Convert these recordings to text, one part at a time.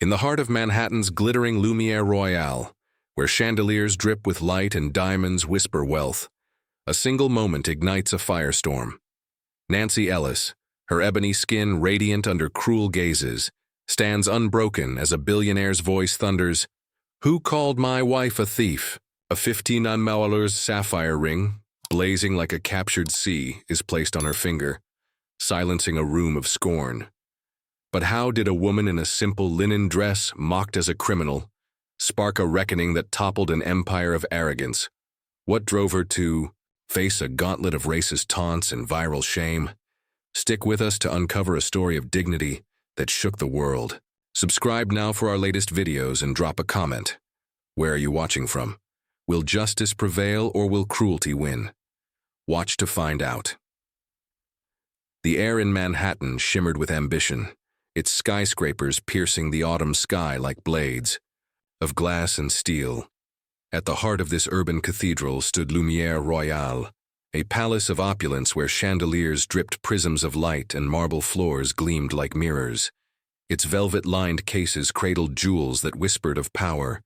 In the heart of Manhattan's glittering Lumiere Royale, where chandeliers drip with light and diamonds whisper wealth, a single moment ignites a firestorm. Nancy Ellis, her ebony skin radiant under cruel gazes, stands unbroken as a billionaire's voice thunders, "Who called my wife a thief?" A $15 sapphire ring, blazing like a captured sea, is placed on her finger, silencing a room of scorn. But how did a woman in a simple linen dress, mocked as a criminal, spark a reckoning that toppled an empire of arrogance? What drove her to face a gauntlet of racist taunts and viral shame? Stick with us to uncover a story of dignity that shook the world. Subscribe now for our latest videos and drop a comment. Where are you watching from? Will justice prevail or will cruelty win? Watch to find out. The air in Manhattan shimmered with ambition, its skyscrapers piercing the autumn sky like blades of glass and steel. At the heart of this urban cathedral stood Lumiere Royale, a palace of opulence where chandeliers dripped prisms of light and marble floors gleamed like mirrors. Its velvet-lined cases cradled jewels that whispered of power,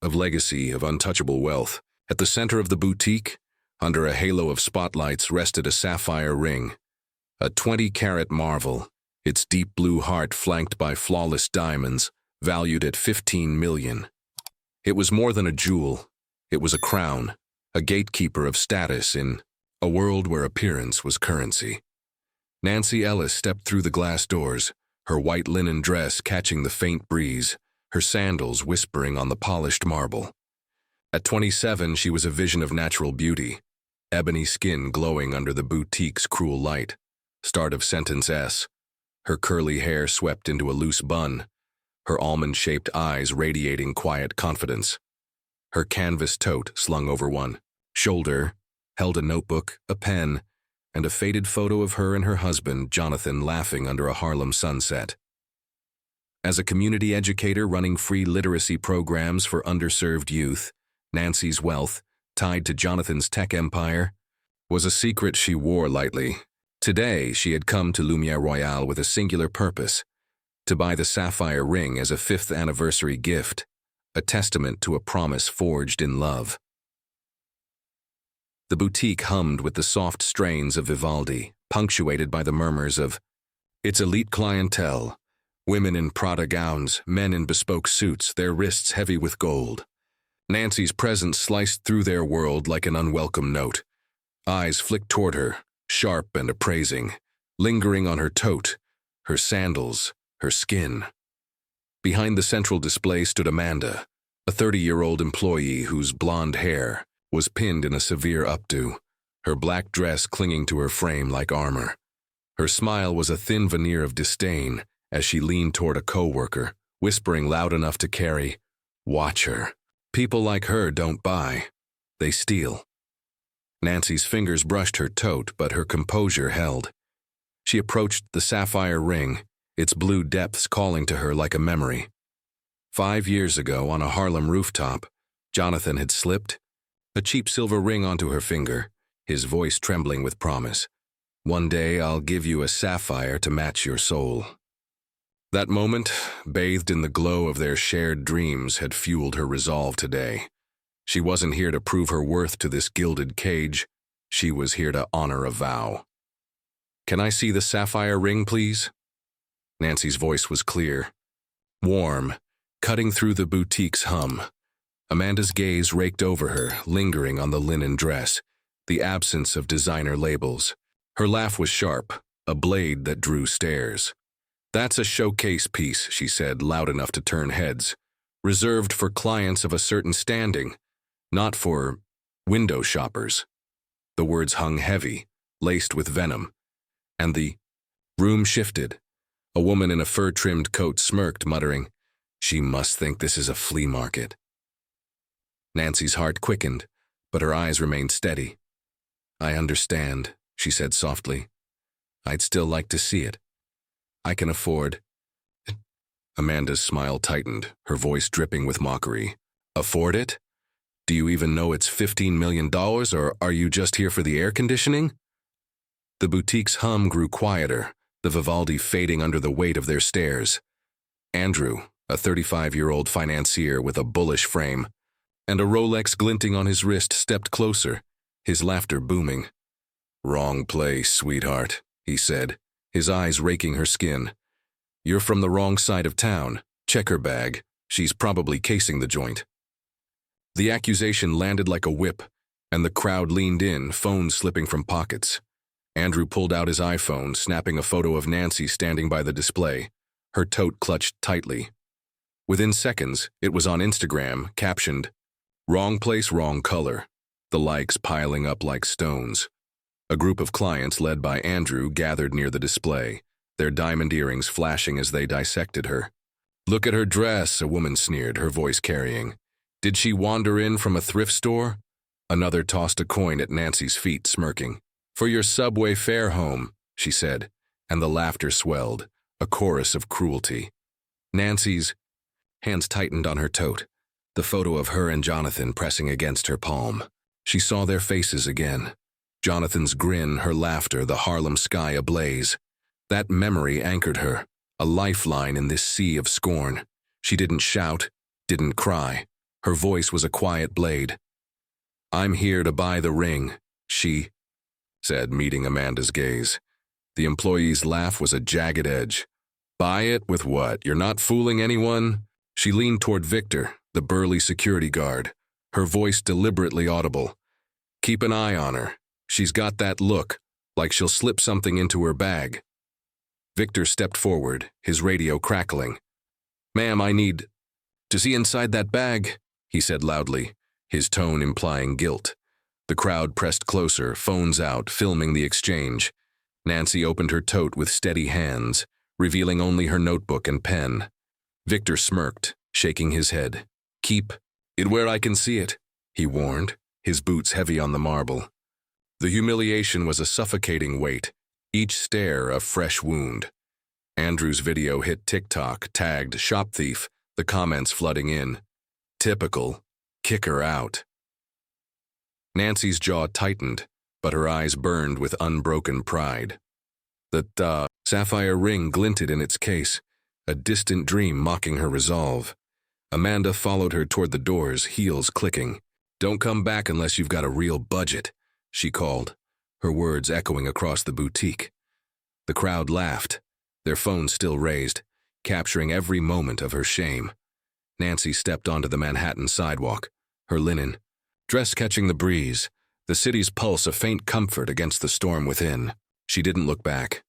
of legacy, of untouchable wealth. At the center of the boutique, under a halo of spotlights, rested a sapphire ring, a 20-carat marvel, its deep blue heart flanked by flawless diamonds, valued at $15 million. It was more than a jewel. It was a crown, a gatekeeper of status in a world where appearance was currency. Nancy Ellis stepped through the glass doors, her white linen dress catching the faint breeze, her sandals whispering on the polished marble. At 27, she was a vision of natural beauty, ebony skin glowing under the boutique's cruel light. Start of sentence S. Her curly hair swept into a loose bun, her almond-shaped eyes radiating quiet confidence. Her canvas tote, slung over one shoulder, held a notebook, a pen, and a faded photo of her and her husband, Jonathan, laughing under a Harlem sunset. As a community educator running free literacy programs for underserved youth, Nancy's wealth, tied to Jonathan's tech empire, was a secret she wore lightly. Today, she had come to Lumiere Royale with a singular purpose: to buy the sapphire ring as a 5th anniversary gift, a testament to a promise forged in love. The boutique hummed with the soft strains of Vivaldi, punctuated by the murmurs of its elite clientele, women in Prada gowns, men in bespoke suits, their wrists heavy with gold. Nancy's presence sliced through their world like an unwelcome note. Eyes flicked toward her, sharp and appraising, lingering on her tote, her sandals, her skin. Behind the central display stood Amanda, a 30-year-old employee whose blonde hair was pinned in a severe updo, her black dress clinging to her frame like armor. Her smile was a thin veneer of disdain as she leaned toward a coworker, whispering loud enough to carry, "Watch her. People like her don't buy. They steal." Nancy's fingers brushed her tote, but her composure held. She approached the sapphire ring, its blue depths calling to her like a memory. 5 years ago, on a Harlem rooftop, Jonathan had slipped a cheap silver ring onto her finger, his voice trembling with promise. "One day I'll give you a sapphire to match your soul." That moment, bathed in the glow of their shared dreams, had fueled her resolve today. She wasn't here to prove her worth to this gilded cage. She was here to honor a vow. "Can I see the sapphire ring, please?" Nancy's voice was clear, warm, cutting through the boutique's hum. Amanda's gaze raked over her, lingering on the linen dress, the absence of designer labels. Her laugh was sharp, a blade that drew stares. "That's a showcase piece," she said, loud enough to turn heads. "Reserved for clients of a certain standing, not for window shoppers." The words hung heavy, laced with venom, and the room shifted. A woman in a fur-trimmed coat smirked, muttering, "She must think this is a flea market." Nancy's heart quickened, but her eyes remained steady. "I understand," she said softly. "I'd still like to see it. I can afford it." Amanda's smile tightened, her voice dripping with mockery. "Afford it? Do you even know it's $15 million, or are you just here for the air conditioning?" The boutique's hum grew quieter, the Vivaldi fading under the weight of their stares. "Andrew," a 35-year-old financier with a bullish frame, and a Rolex glinting on his wrist, stepped closer, his laughter booming. "Wrong place, sweetheart," he said, his eyes raking her skin. "You're from the wrong side of town. Check her bag. She's probably casing the joint." The accusation landed like a whip, and the crowd leaned in, phones slipping from pockets. Andrew pulled out his iPhone, snapping a photo of Nancy standing by the display, her tote clutched tightly. Within seconds, it was on Instagram, captioned, "Wrong place, wrong color," the likes piling up like stones. A group of clients led by Andrew gathered near the display, their diamond earrings flashing as they dissected her. "Look at her dress," a woman sneered, her voice carrying. "Did she wander in from a thrift store?" Another tossed a coin at Nancy's feet, smirking. "For your subway fare home," she said, and the laughter swelled, a chorus of cruelty. Nancy's hands tightened on her tote, the photo of her and Jonathan pressing against her palm. She saw their faces again. Jonathan's grin, her laughter, the Harlem sky ablaze. That memory anchored her, a lifeline in this sea of scorn. She didn't shout, didn't cry. Her voice was a quiet blade. "I'm here to buy the ring," she said, meeting Amanda's gaze. The employee's laugh was a jagged edge. "Buy it with what? You're not fooling anyone?" She leaned toward Victor, the burly security guard, her voice deliberately audible. "Keep an eye on her. She's got that look, like she'll slip something into her bag." Victor stepped forward, his radio crackling. "Ma'am, I need to see inside that bag," he said loudly, his tone implying guilt. The crowd pressed closer, phones out, filming the exchange. Nancy opened her tote with steady hands, revealing only her notebook and pen. Victor smirked, shaking his head. "Keep it where I can see it," he warned, his boots heavy on the marble. The humiliation was a suffocating weight, each stare a fresh wound. Andrew's video hit TikTok, tagged "shop thief," the comments flooding in. "Typical. Kick her out." Nancy's jaw tightened, but her eyes burned with unbroken pride. The sapphire ring glinted in its case, a distant dream mocking her resolve. Amanda followed her toward the doors, heels clicking. "Don't come back unless you've got a real budget," she called, her words echoing across the boutique. The crowd laughed, their phones still raised, capturing every moment of her shame. Nancy stepped onto the Manhattan sidewalk, her linen dress catching the breeze, the city's pulse a faint comfort against the storm within. She didn't look back.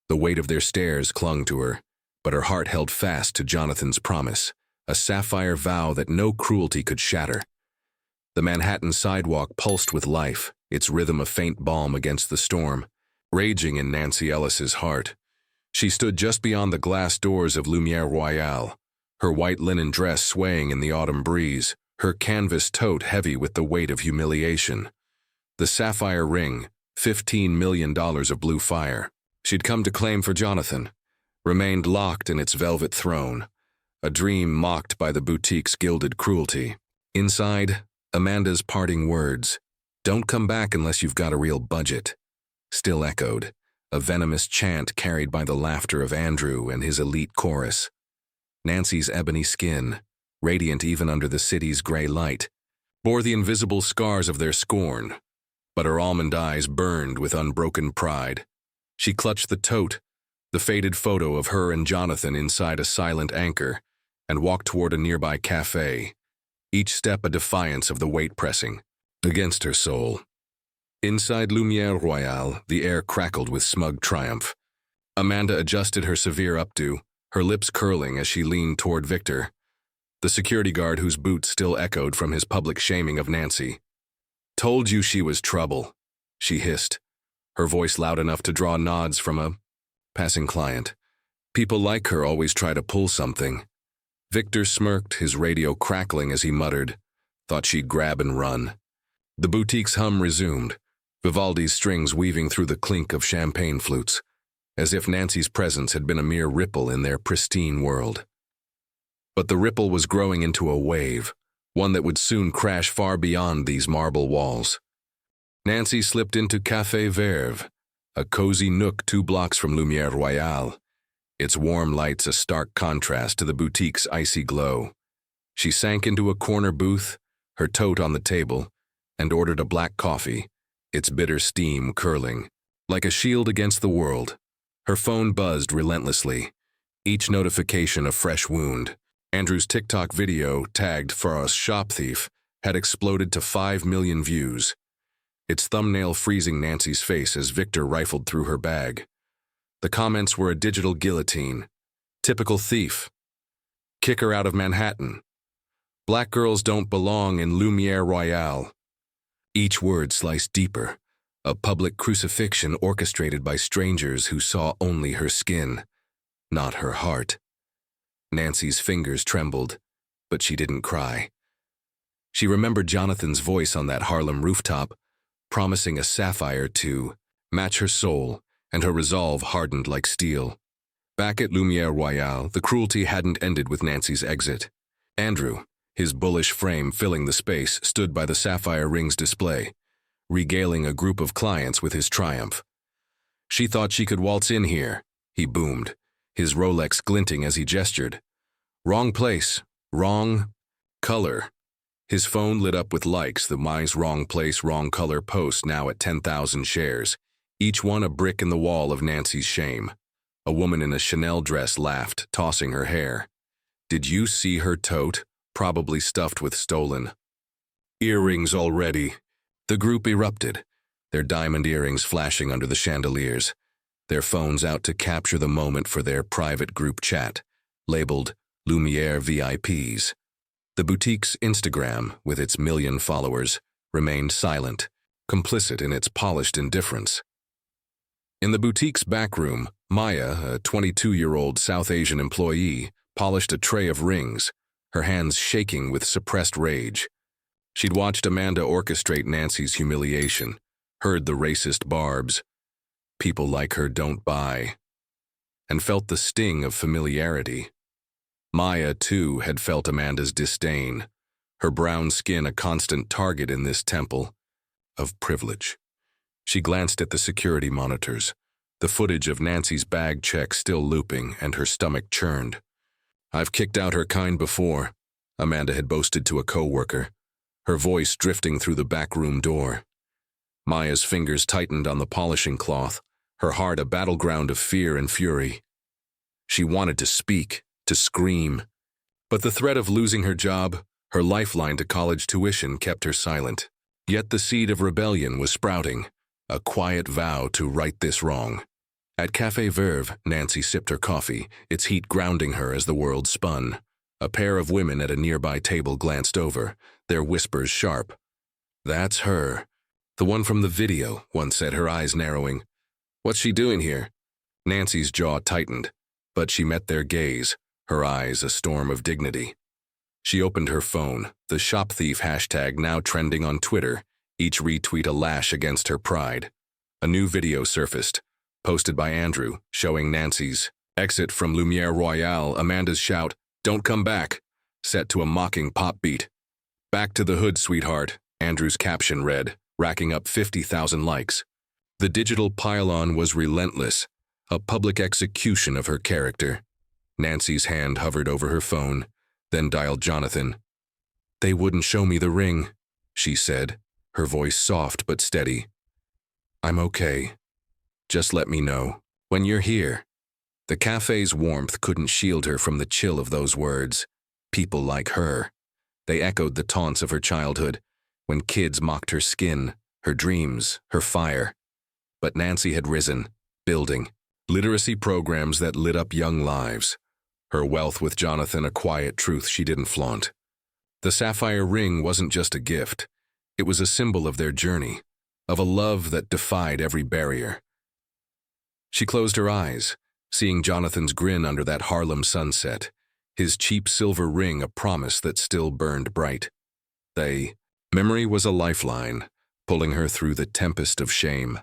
The weight of their stares clung to her, but her heart held fast to Jonathan's promise, a sapphire vow that no cruelty could shatter. The Manhattan sidewalk pulsed with life, its rhythm a faint balm against the storm, raging in Nancy Ellis's heart. She stood just beyond the glass doors of Lumiere Royale, her white linen dress swaying in the autumn breeze, her canvas tote heavy with the weight of humiliation. The sapphire ring, $15 million of blue fire, she'd come to claim for Jonathan, remained locked in its velvet throne, a dream mocked by the boutique's gilded cruelty. Inside, Amanda's parting words, "Don't come back unless you've got a real budget," still echoed, a venomous chant carried by the laughter of Andrew and his elite chorus. Nancy's ebony skin, radiant even under the city's gray light, bore the invisible scars of their scorn, but her almond eyes burned with unbroken pride. She clutched the tote, the faded photo of her and Jonathan inside a silent anchor, and walked toward a nearby cafe, each step a defiance of the weight pressing against her soul. Inside Lumiere Royale, the air crackled with smug triumph. Amanda adjusted her severe updo, her lips curling as she leaned toward Victor, the security guard whose boots still echoed from his public shaming of Nancy. "Told you she was trouble," she hissed, her voice loud enough to draw nods from a passing client. "People like her always try to pull something." Victor smirked, his radio crackling as he muttered, "Thought she'd grab and run." The boutique's hum resumed, Vivaldi's strings weaving through the clink of champagne flutes, as if Nancy's presence had been a mere ripple in their pristine world. But the ripple was growing into a wave, one that would soon crash far beyond these marble walls. Nancy slipped into Café Verve, a cozy nook 2 blocks from Lumiere Royale. its warm lights a stark contrast to the boutique's icy glow. She sank into a corner booth, her tote on the table, and ordered a black coffee, its bitter steam curling. Like a shield against the world, her phone buzzed relentlessly, each notification a fresh wound. Andrew's TikTok video, tagged for a shop thief, had exploded to 5 million views, its thumbnail freezing Nancy's face as Victor rifled through her bag. The comments were a digital guillotine. Typical thief. Kick her out of Manhattan. Black girls don't belong in Lumiere Royale. Each word sliced deeper, a public crucifixion orchestrated by strangers who saw only her skin, not her heart. Nancy's fingers trembled, but she didn't cry. She remembered Jonathan's voice on that Harlem rooftop, promising a sapphire to match her soul, and her resolve hardened like steel. Back at Lumiere Royale, the cruelty hadn't ended with Nancy's exit. Andrew, his bullish frame filling the space, stood by the sapphire ring's display, regaling a group of clients with his triumph. "She thought she could waltz in here," he boomed, his Rolex glinting as he gestured. "Wrong place, wrong color." His phone lit up with likes, the Mi's wrong place, wrong color post now at 10,000 shares, each one a brick in the wall of Nancy's shame. A woman in a Chanel dress laughed, tossing her hair. "Did you see her tote? Probably stuffed with stolen earrings already." The group erupted, their diamond earrings flashing under the chandeliers, their phones out to capture the moment for their private group chat, labeled Lumiere VIPs. The boutique's Instagram, with its million followers, remained silent, complicit in its polished indifference. In the boutique's back room, Maya, a 22-year-old South Asian employee, polished a tray of rings, her hands shaking with suppressed rage. She'd watched Amanda orchestrate Nancy's humiliation, heard the racist barbs, "People like her don't buy," and felt the sting of familiarity. Maya, too, had felt Amanda's disdain, her brown skin a constant target in this temple of privilege. She glanced at the security monitors, the footage of Nancy's bag check still looping, and her stomach churned. "I've kicked out her kind before," Amanda had boasted to a co-worker, her voice drifting through the back room door. Maya's fingers tightened on the polishing cloth, her heart a battleground of fear and fury. She wanted to speak, to scream, but the threat of losing her job, her lifeline to college tuition, kept her silent. Yet the seed of rebellion was sprouting, a quiet vow to right this wrong. At Café Verve, Nancy sipped her coffee, its heat grounding her as the world spun. A pair of women at a nearby table glanced over, their whispers sharp. "That's her. The one from the video," one said, her eyes narrowing. "What's she doing here?" Nancy's jaw tightened, but she met their gaze, her eyes a storm of dignity. She opened her phone, the shop thief hashtag now trending on Twitter, each retweet a lash against her pride. A new video surfaced, posted by Andrew, showing Nancy's exit from Lumiere Royale, Amanda's shout, "Don't come back," set to a mocking pop beat. "Back to the hood, sweetheart," Andrew's caption read, racking up 50,000 likes. The digital pile-on was relentless, a public execution of her character. Nancy's hand hovered over her phone, then dialed Jonathan. "They wouldn't show me the ring," she said, her voice soft but steady. "I'm okay. Just let me know when you're here." The cafe's warmth couldn't shield her from the chill of those words. People like her. They echoed the taunts of her childhood, when kids mocked her skin, her dreams, her fire. But Nancy had risen, building literacy programs that lit up young lives. Her wealth with Jonathan a quiet truth she didn't flaunt. The sapphire ring wasn't just a gift. It was a symbol of their journey, of a love that defied every barrier. She closed her eyes, seeing Jonathan's grin under that Harlem sunset, his cheap silver ring a promise that still burned bright. Memory was a lifeline, pulling her through the tempest of shame.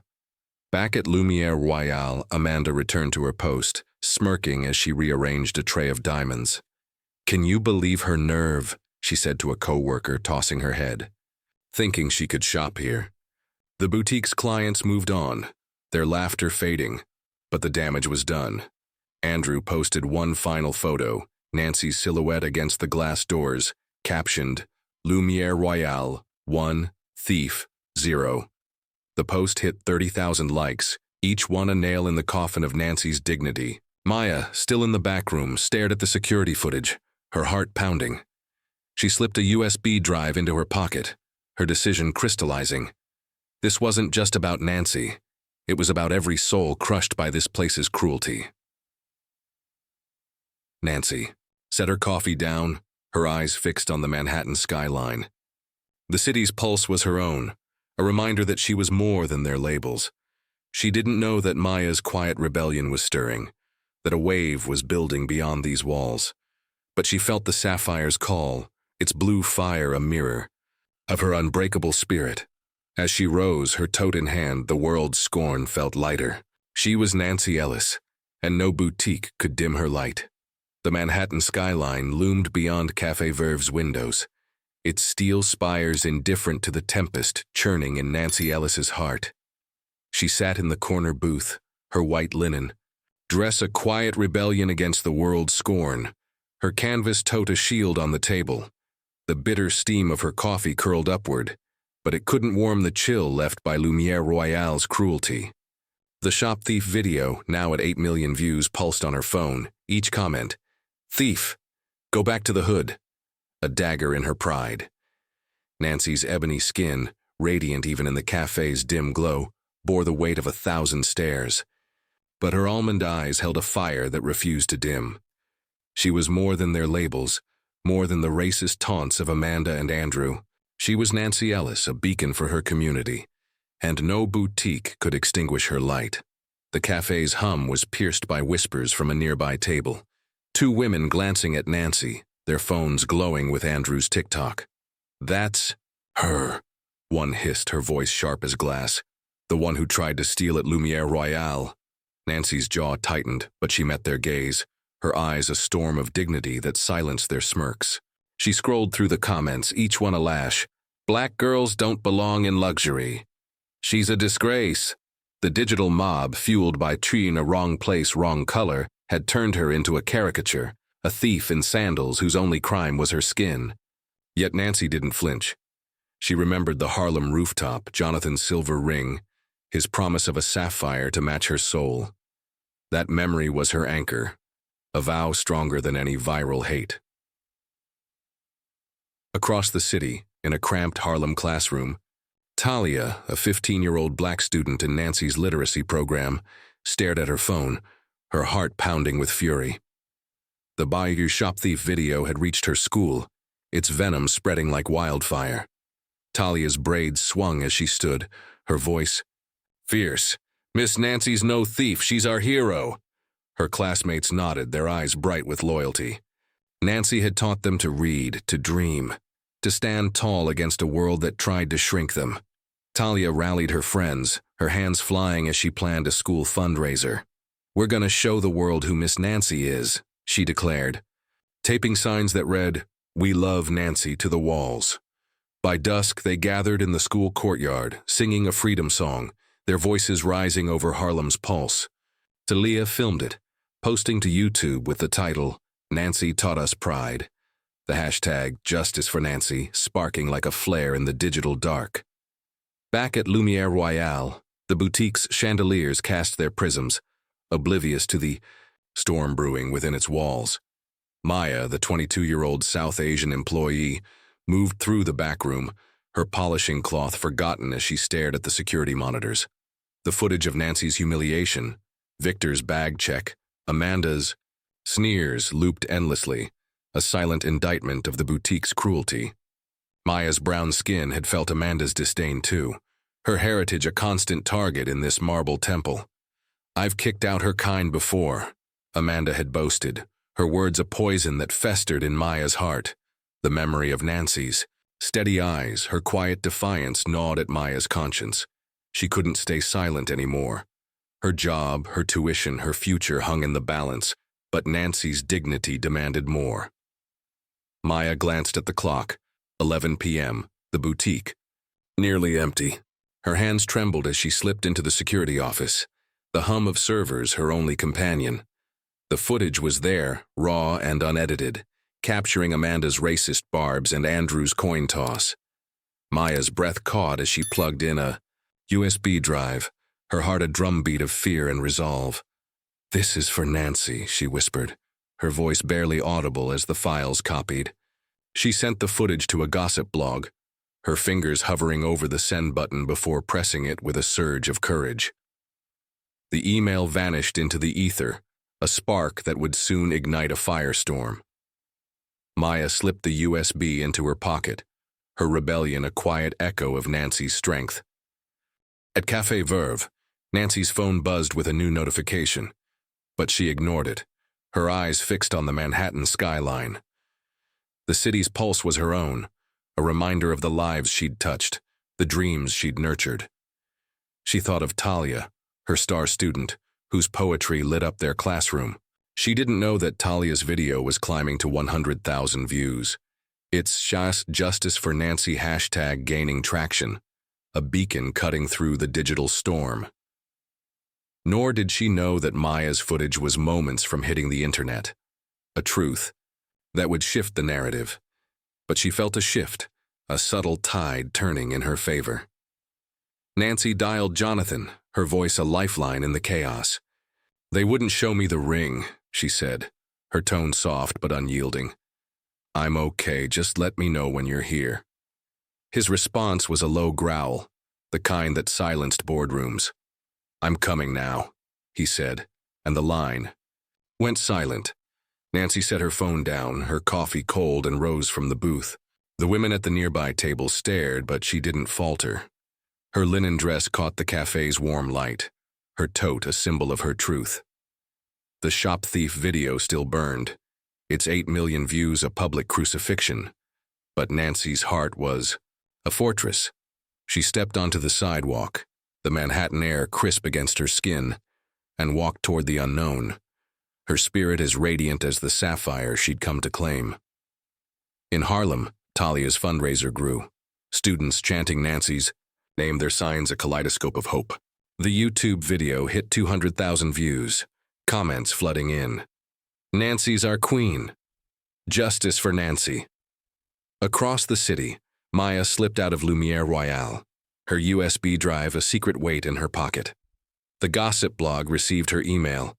Back at Lumiere Royale, Amanda returned to her post, smirking as she rearranged a tray of diamonds. "Can you believe her nerve?" she said to a co-worker, tossing her head. Thinking she could shop here. The boutique's clients moved on, their laughter fading, but the damage was done. Andrew posted one final photo, Nancy's silhouette against the glass doors, captioned, Lumiere Royale, 1, Thief, 0. The post hit 30,000 likes, each one a nail in the coffin of Nancy's dignity. Maya, still in the back room, stared at the security footage, her heart pounding. She slipped a USB drive into her pocket, her decision crystallizing. This wasn't just about Nancy. It was about every soul crushed by this place's cruelty. Nancy set her coffee down, her eyes fixed on the Manhattan skyline. The city's pulse was her own, a reminder that she was more than their labels. She didn't know that Maya's quiet rebellion was stirring, that a wave was building beyond these walls. But she felt the sapphire's call, its blue fire a mirror of her unbreakable spirit. As she rose, her tote in hand, the world's scorn felt lighter. She was Nancy Ellis, and no boutique could dim her light. The Manhattan skyline loomed beyond Café Verve's windows, its steel spires indifferent to the tempest churning in Nancy Ellis's heart. She sat in the corner booth, her white linen dress a quiet rebellion against the world's scorn, her canvas tote a shield on the table. The bitter steam of her coffee curled upward, but it couldn't warm the chill left by Lumiere Royale's cruelty. The shop thief video, now at 8 million views, pulsed on her phone, each comment, Thief, go back to the hood, a dagger in her pride. Nancy's ebony skin, radiant even in the cafe's dim glow, bore the weight of 1,000 stares. But her almond eyes held a fire that refused to dim. She was more than their labels, more than the racist taunts of Amanda and Andrew. She was Nancy Ellis, a beacon for her community, and no boutique could extinguish her light. The cafe's hum was pierced by whispers from a nearby table. 2 women glancing at Nancy, their phones glowing with Andrew's TikTok. That's her, one hissed, her voice sharp as glass. The one who tried to steal at Lumiere Royale. Nancy's jaw tightened, but she met their gaze, her eyes a storm of dignity that silenced their smirks. She scrolled through the comments, each one a lash. Black girls don't belong in luxury. She's a disgrace. The digital mob, fueled by Trina wrong place, wrong color, had turned her into a caricature, a thief in sandals whose only crime was her skin. Yet Nancy didn't flinch. She remembered the Harlem rooftop, Jonathan's silver ring, his promise of a sapphire to match her soul. That memory was her anchor, a vow stronger than any viral hate. Across the city, in a cramped Harlem classroom, Talia, a 15-year-old black student in Nancy's literacy program, stared at her phone, her heart pounding with fury. The Bayou shop thief video had reached her school, its venom spreading like wildfire. Talia's braids swung as she stood, her voice fierce. Miss Nancy's no thief, she's our hero. Her classmates nodded, their eyes bright with loyalty. Nancy had taught them to read, to dream, to stand tall against a world that tried to shrink them. Talia rallied her friends, her hands flying as she planned a school fundraiser. We're gonna show the world who Miss Nancy is, she declared, taping signs that read, We love Nancy to the walls. By dusk, they gathered in the school courtyard, singing a freedom song, their voices rising over Harlem's pulse. Talia filmed it, posting to YouTube with the title, Nancy Taught Us Pride. The hashtag, Justice for Nancy, sparking like a flare in the digital dark. Back at Lumiere Royale, the boutique's chandeliers cast their prisms, oblivious to the storm brewing within its walls. Maya, the 22-year-old South Asian employee, moved through the back room, her polishing cloth forgotten as she stared at the security monitors. The footage of Nancy's humiliation, Victor's bag check, Amanda's sneers looped endlessly, a silent indictment of the boutique's cruelty. Maya's brown skin had felt Amanda's disdain too, her heritage a constant target in this marble temple. I've kicked out her kind before, Amanda had boasted, her words a poison that festered in Maya's heart. The memory of Nancy's steady eyes, her quiet defiance gnawed at Maya's conscience. She couldn't stay silent anymore. Her job, her tuition, her future hung in the balance, but Nancy's dignity demanded more. Maya glanced at the clock, 11 p.m., the boutique, nearly empty. Her hands trembled as she slipped into the security office, the hum of servers her only companion. The footage was there, raw and unedited, capturing Amanda's racist barbs and Andrew's coin toss. Maya's breath caught as she plugged in a USB drive, her heart a drumbeat of fear and resolve. "This is for Nancy," she whispered, her voice barely audible as the files copied. She sent the footage to a gossip blog, her fingers hovering over the send button before pressing it with a surge of courage. The email vanished into the ether, a spark that would soon ignite a firestorm. Maya slipped the USB into her pocket, her rebellion a quiet echo of Nancy's strength. At Café Verve, Nancy's phone buzzed with a new notification, but she ignored it, her eyes fixed on the Manhattan skyline. The city's pulse was her own, a reminder of the lives she'd touched, the dreams she'd nurtured. She thought of Talia, her star student, whose poetry lit up their classroom. She didn't know that Talia's video was climbing to 100,000 views. Its Justice for Nancy hashtag gaining traction, a beacon cutting through the digital storm. Nor did she know that Maya's footage was moments from hitting the internet, a truth that would shift the narrative. But she felt a shift, a subtle tide turning in her favor. Nancy dialed Jonathan, her voice a lifeline in the chaos. "They wouldn't show me the ring," she said, her tone soft but unyielding. "I'm okay, just let me know when you're here." His response was a low growl, the kind that silenced boardrooms. "I'm coming now," he said, and the line went silent. Nancy set her phone down, her coffee cold, and rose from the booth. The women at the nearby table stared, but she didn't falter. Her linen dress caught the cafe's warm light, her tote a symbol of her truth. The shop thief video still burned, its 8 million views a public crucifixion, but Nancy's heart was a fortress. She stepped onto the sidewalk, the Manhattan air crisp against her skin, and walked toward the unknown, her spirit as radiant as the sapphire she'd come to claim. In Harlem, Talia's fundraiser grew, students chanting Nancy's name, their signs a kaleidoscope of hope. The YouTube video hit 200,000 views, comments flooding in. "Nancy's our queen. Justice for Nancy." Across the city, Maya slipped out of Lumiere Royale, her USB drive a secret weight in her pocket. The gossip blog received her email,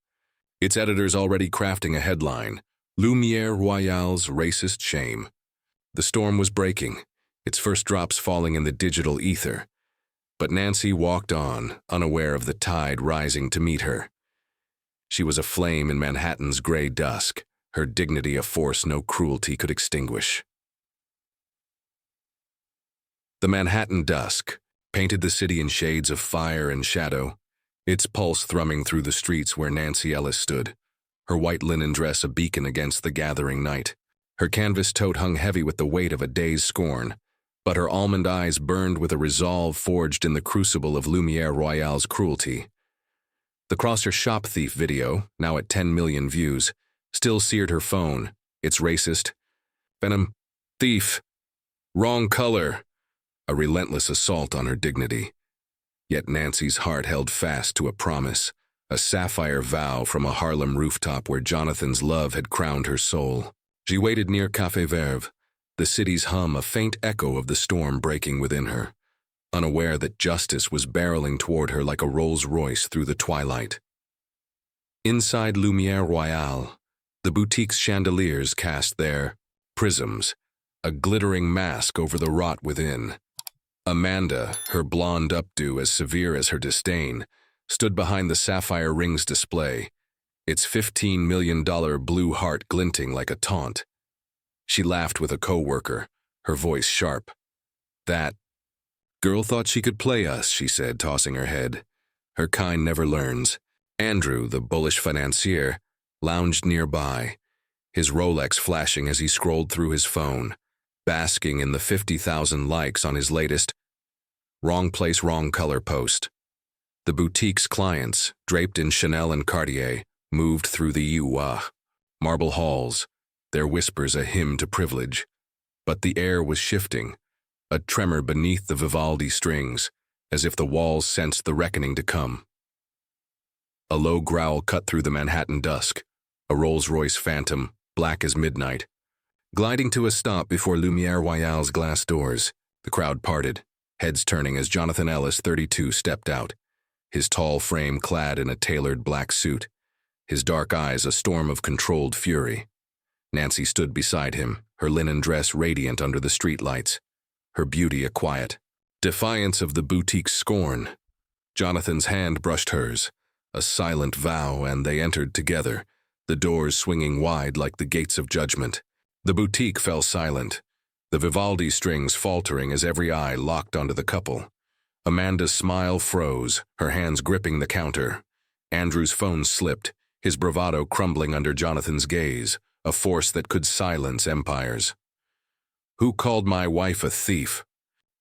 its editors already crafting a headline, "Lumiere Royale's Racist Shame." The storm was breaking, its first drops falling in the digital ether. But Nancy walked on, unaware of the tide rising to meet her. She was a flame in Manhattan's gray dusk, her dignity a force no cruelty could extinguish. The Manhattan dusk painted the city in shades of fire and shadow, its pulse thrumming through the streets where Nancy Ellis stood, her white linen dress a beacon against the gathering night. Her canvas tote hung heavy with the weight of a day's scorn, but her almond eyes burned with a resolve forged in the crucible of Lumiere Royale's cruelty. The Crosser shop thief video, now at 10 million views, still seared her phone, its racist venom, thief, wrong color, a relentless assault on her dignity. Yet Nancy's heart held fast to a promise, a sapphire vow from a Harlem rooftop where Jonathan's love had crowned her soul. She waited near Café Verve, the city's hum a faint echo of the storm breaking within her, unaware that justice was barreling toward her like a Rolls-Royce through the twilight. Inside Lumiere Royale, the boutique's chandeliers cast their prisms, a glittering mask over the rot within. Amanda, her blonde updo as severe as her disdain, stood behind the sapphire ring's display, its $15 million blue heart glinting like a taunt. She laughed with a co-worker, her voice sharp. "That girl thought she could play us," she said, tossing her head. "Her kind never learns." Andrew, the bullish financier, lounged nearby, his Rolex flashing as he scrolled through his phone, basking in the 50,000 likes on his latest "wrong place, wrong color" post. The boutique's clients, draped in Chanel and Cartier, moved through the marble halls, their whispers a hymn to privilege. But the air was shifting, a tremor beneath the Vivaldi strings, as if the walls sensed the reckoning to come. A low growl cut through the Manhattan dusk, a Rolls-Royce Phantom, black as midnight. Gliding to a stop before Lumiere Royale's glass doors, the crowd parted, heads turning as Jonathan Ellis, 32, stepped out, his tall frame clad in a tailored black suit, his dark eyes a storm of controlled fury. Nancy stood beside him, her linen dress radiant under the streetlights, her beauty a quiet defiance of the boutique's scorn. Jonathan's hand brushed hers, a silent vow, and they entered together, the doors swinging wide like the gates of judgment. The boutique fell silent, the Vivaldi strings faltering as every eye locked onto the couple. Amanda's smile froze, her hands gripping the counter. Andrew's phone slipped, his bravado crumbling under Jonathan's gaze, a force that could silence empires. "Who called my wife a thief?"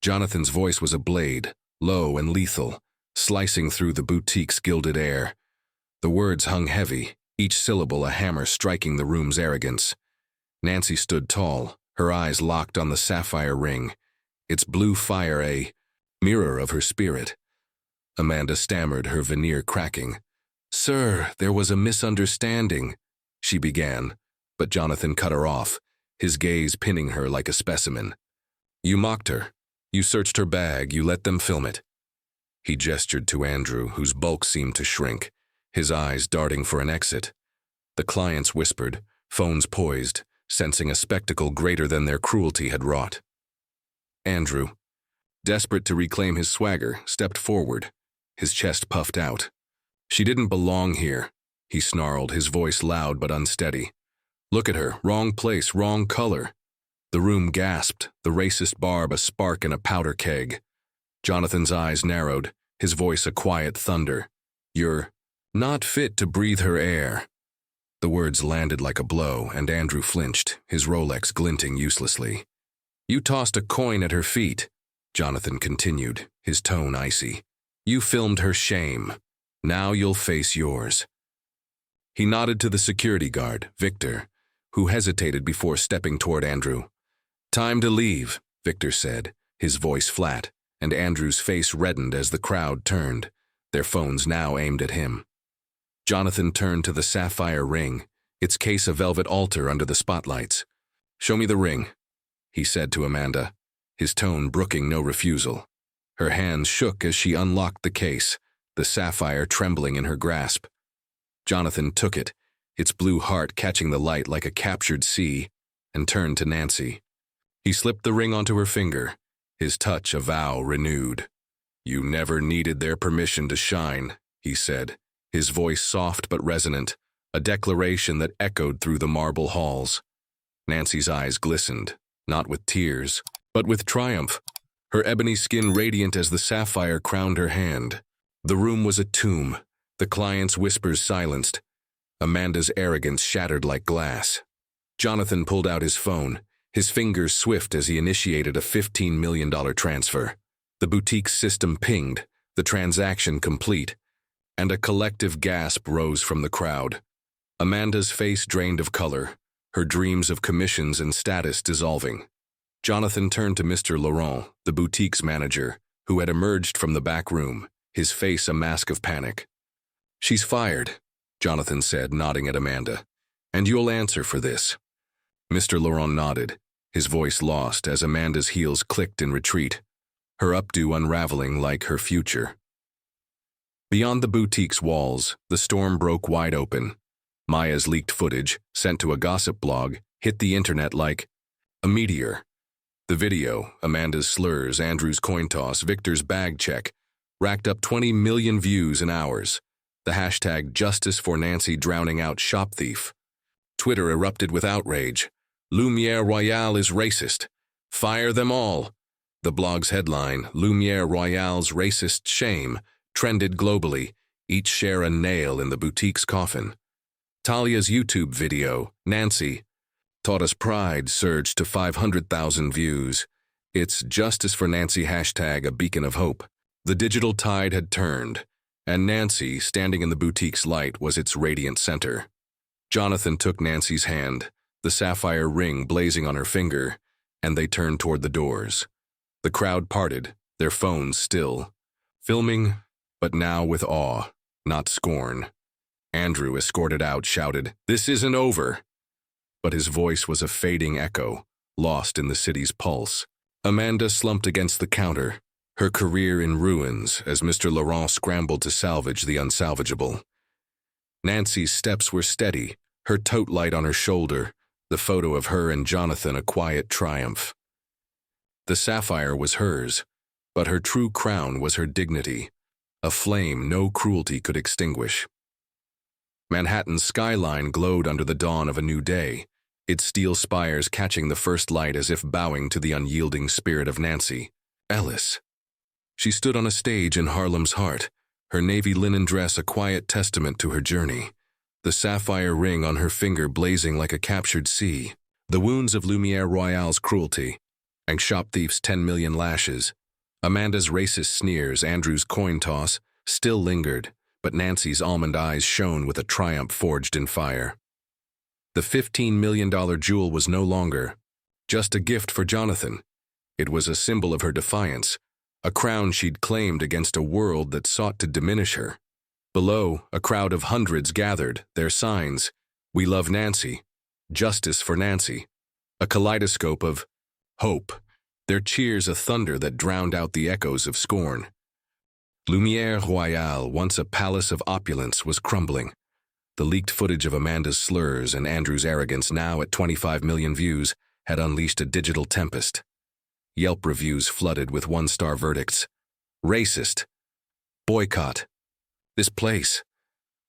Jonathan's voice was a blade, low and lethal, slicing through the boutique's gilded air. The words hung heavy, each syllable a hammer striking the room's arrogance. Nancy stood tall, her eyes locked on the sapphire ring, its blue fire a mirror of her spirit. Amanda stammered, her veneer cracking. "Sir, there was a misunderstanding," she began, but Jonathan cut her off, his gaze pinning her like a specimen. "You mocked her. You searched her bag, you let them film it." He gestured to Andrew, whose bulk seemed to shrink, his eyes darting for an exit. The clients whispered, phones poised, sensing a spectacle greater than their cruelty had wrought. Andrew, desperate to reclaim his swagger, stepped forward, his chest puffed out. "She didn't belong here," he snarled, his voice loud but unsteady. "Look at her, wrong place, wrong color." The room gasped, the racist barb a spark in a powder keg. Jonathan's eyes narrowed, his voice a quiet thunder. "You're not fit to breathe her air." The words landed like a blow, and Andrew flinched, his Rolex glinting uselessly. "You tossed a coin at her feet," Jonathan continued, his tone icy. "You filmed her shame. Now you'll face yours." He nodded to the security guard, Victor, who hesitated before stepping toward Andrew. "Time to leave," Victor said, his voice flat, and Andrew's face reddened as the crowd turned, their phones now aimed at him. Jonathan turned to the sapphire ring, its case a velvet altar under the spotlights. "Show me the ring," he said to Amanda, his tone brooking no refusal. Her hands shook as she unlocked the case, the sapphire trembling in her grasp. Jonathan took it, its blue heart catching the light like a captured sea, and turned to Nancy. He slipped the ring onto her finger, his touch a vow renewed. "You never needed their permission to shine," he said, his voice soft but resonant, a declaration that echoed through the marble halls. Nancy's eyes glistened, not with tears, but with triumph, her ebony skin radiant as the sapphire crowned her hand. The room was a tomb, the client's whispers silenced, Amanda's arrogance shattered like glass. Jonathan pulled out his phone, his fingers swift as he initiated a $15 million transfer. The boutique's system pinged, the transaction complete, and a collective gasp rose from the crowd. Amanda's face drained of color, her dreams of commissions and status dissolving. Jonathan turned to Mr. Laurent, the boutique's manager, who had emerged from the back room, his face a mask of panic. "She's fired," Jonathan said, nodding at Amanda. "And you'll answer for this." Mr. Laurent nodded, his voice lost as Amanda's heels clicked in retreat, her updo unraveling like her future. Beyond the boutique's walls, the storm broke wide open. Maya's leaked footage, sent to a gossip blog, hit the internet like a meteor. The video, Amanda's slurs, Andrew's coin toss, Victor's bag check, racked up 20 million views in hours. The hashtag Justice for Nancy drowning out shop thief. Twitter erupted with outrage. "Lumiere Royale is racist. Fire them all." The blog's headline, "Lumiere Royale's Racist Shame," trended globally, each share a nail in the boutique's coffin. Talia's YouTube video, "Nancy Taught Us Pride," surged to 500,000 views. Its Justice for Nancy hashtag a beacon of hope. The digital tide had turned, and Nancy, standing in the boutique's light, was its radiant center. Jonathan took Nancy's hand, the sapphire ring blazing on her finger, and they turned toward the doors. The crowd parted, their phones still, filming, but now with awe, not scorn. Andrew, escorted out, shouted, "This isn't over!" But his voice was a fading echo, lost in the city's pulse. Amanda slumped against the counter, her career in ruins as Mr. Laurent scrambled to salvage the unsalvageable. Nancy's steps were steady, her tote light on her shoulder, the photo of her and Jonathan a quiet triumph. The sapphire was hers, but her true crown was her dignity, a flame no cruelty could extinguish. Manhattan's skyline glowed under the dawn of a new day, its steel spires catching the first light as if bowing to the unyielding spirit of Nancy Ellis. She stood on a stage in Harlem's heart, her navy linen dress a quiet testament to her journey, the sapphire ring on her finger blazing like a captured sea. The wounds of Lumiere Royale's cruelty, and shop thief's 10 million lashes, Amanda's racist sneers, Andrew's coin toss, still lingered, but Nancy's almond eyes shone with a triumph forged in fire. The $15 million jewel was no longer just a gift for Jonathan. It was a symbol of her defiance, a crown she'd claimed against a world that sought to diminish her. Below, a crowd of hundreds gathered, their signs, "We love Nancy," "Justice for Nancy," a kaleidoscope of hope, their cheers a thunder that drowned out the echoes of scorn. Lumiere Royale, once a palace of opulence, was crumbling. The leaked footage of Amanda's slurs and Andrew's arrogance, now at 25 million views, had unleashed a digital tempest. Yelp reviews flooded with one-star verdicts. Racist. Boycott. This place.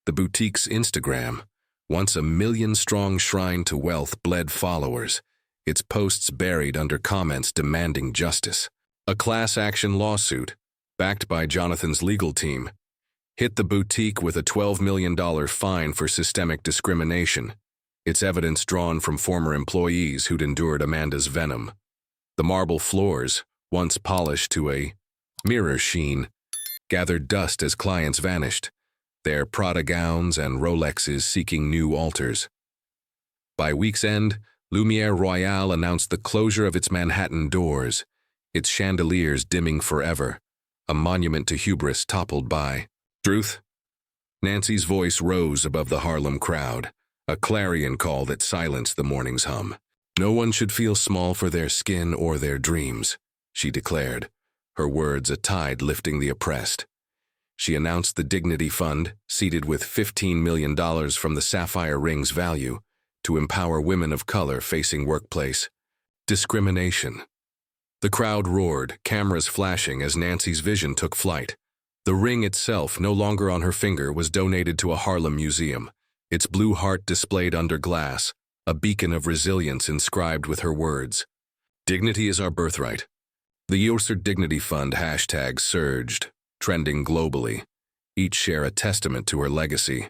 The boutique's Instagram, once a million-strong shrine to wealth, bled followers, its posts buried under comments demanding justice. A class-action lawsuit, backed by Jonathan's legal team, hit the boutique with a $12 million fine for systemic discrimination, its evidence drawn from former employees who'd endured Amanda's venom. The marble floors, once polished to a mirror sheen, gathered dust as clients vanished, their Prada gowns and Rolexes seeking new altars. By week's end, Lumiere Royale announced the closure of its Manhattan doors, its chandeliers dimming forever, a monument to hubris toppled by truth. Nancy's voice rose above the Harlem crowd, a clarion call that silenced the morning's hum. "No one should feel small for their skin or their dreams," she declared, her words a tide lifting the oppressed. She announced the Dignity Fund, seeded with $15 million from the sapphire ring's value, to empower women of color facing workplace discrimination. The crowd roared, cameras flashing as Nancy's vision took flight. The ring itself, no longer on her finger, was donated to a Harlem museum, its blue heart displayed under glass, a beacon of resilience inscribed with her words. "Dignity is our birthright." The User Dignity Fund hashtag surged, trending globally, each share a testament to her legacy,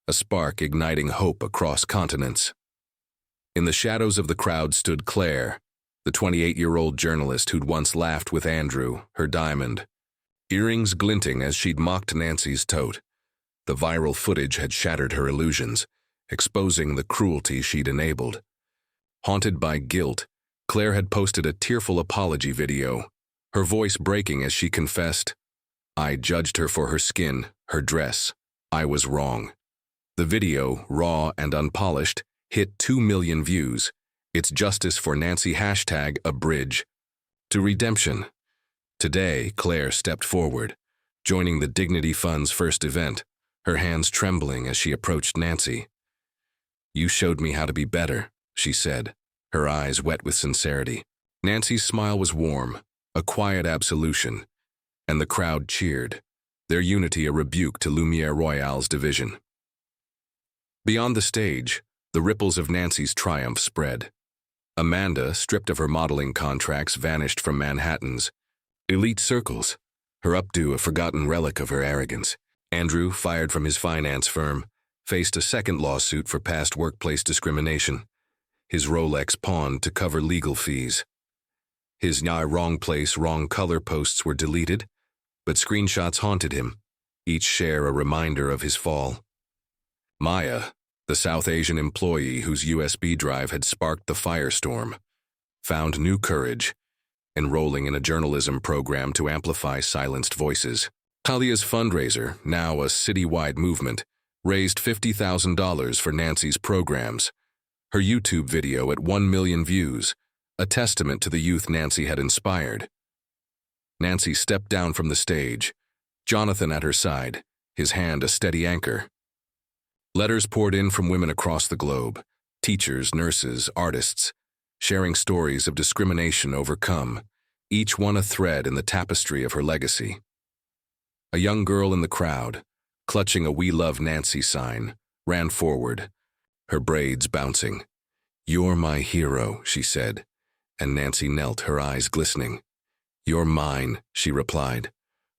a spark igniting hope across continents. In the shadows of the crowd stood Claire, the 28-year-old journalist who'd once laughed with Andrew, her diamond, earrings glinting as she'd mocked Nancy's tote. The viral footage had shattered her illusions, exposing the cruelty she'd enabled. Haunted by guilt, Claire had posted a tearful apology video, her voice breaking as she confessed, "I judged her for her skin, her dress. I was wrong." The video, raw and unpolished, hit 2 million views, its Justice for Nancy hashtag a bridge to redemption. Today, Claire stepped forward, joining the Dignity Fund's first event, her hands trembling as she approached Nancy. "You showed me how to be better," she said, her eyes wet with sincerity. Nancy's smile was warm, a quiet absolution, and the crowd cheered, their unity a rebuke to Lumiere Royale's division. Beyond the stage, the ripples of Nancy's triumph spread. Amanda, stripped of her modeling contracts, vanished from Manhattan's elite circles, her updo a forgotten relic of her arrogance. Andrew, fired from his finance firm, faced a second lawsuit for past workplace discrimination, his Rolex pawned to cover legal fees. His wrong place, wrong color posts were deleted, but screenshots haunted him, each share a reminder of his fall. Maya, the South Asian employee whose USB drive had sparked the firestorm, found new courage, enrolling in a journalism program to amplify silenced voices. Talia's fundraiser, now a citywide movement, raised $50,000 for Nancy's programs. Her YouTube video at 1 million views, a testament to the youth Nancy had inspired. Nancy stepped down from the stage, Jonathan at her side, his hand a steady anchor. Letters poured in from women across the globe, teachers, nurses, artists, sharing stories of discrimination overcome, each one a thread in the tapestry of her legacy. A young girl in the crowd, clutching a "We Love Nancy" sign, ran forward, her braids bouncing. "You're my hero," she said, and Nancy knelt, her eyes glistening. "You're mine," she replied,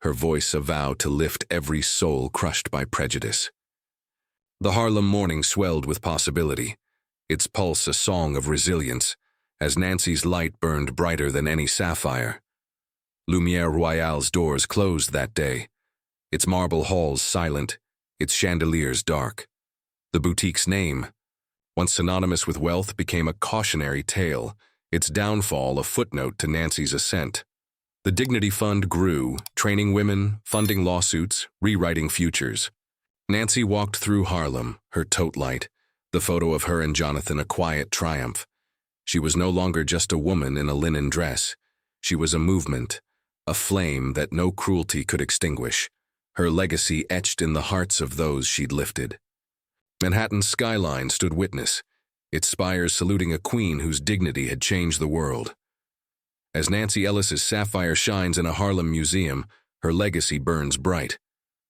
her voice a vow to lift every soul crushed by prejudice. The Harlem morning swelled with possibility, its pulse a song of resilience, as Nancy's light burned brighter than any sapphire. Lumière Royale's doors closed that day, its marble halls silent, its chandeliers dark. The boutique's name, once synonymous with wealth, became a cautionary tale, its downfall a footnote to Nancy's ascent. The Dignity Fund grew, training women, funding lawsuits, rewriting futures. Nancy walked through Harlem, her tote light, the photo of her and Jonathan a quiet triumph. She was no longer just a woman in a linen dress. She was a movement, a flame that no cruelty could extinguish, her legacy etched in the hearts of those she'd lifted. Manhattan's skyline stood witness, its spires saluting a queen whose dignity had changed the world. As Nancy Ellis's sapphire shines in a Harlem museum, her legacy burns bright,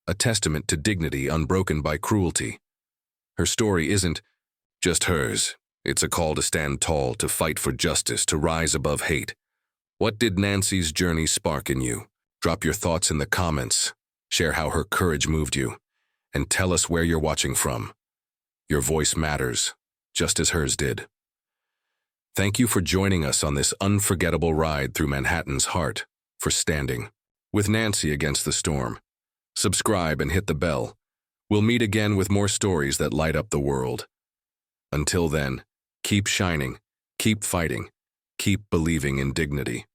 a testament to dignity unbroken by cruelty. Her story isn't just hers. It's a call to stand tall, to fight for justice, to rise above hate. What did Nancy's journey spark in you? Drop your thoughts in the comments, share how her courage moved you, and tell us where you're watching from. Your voice matters, just as hers did. Thank you for joining us on this unforgettable ride through Manhattan's heart, for standing with Nancy against the storm. Subscribe and hit the bell. We'll meet again with more stories that light up the world. Until then, keep shining, keep fighting, keep believing in dignity.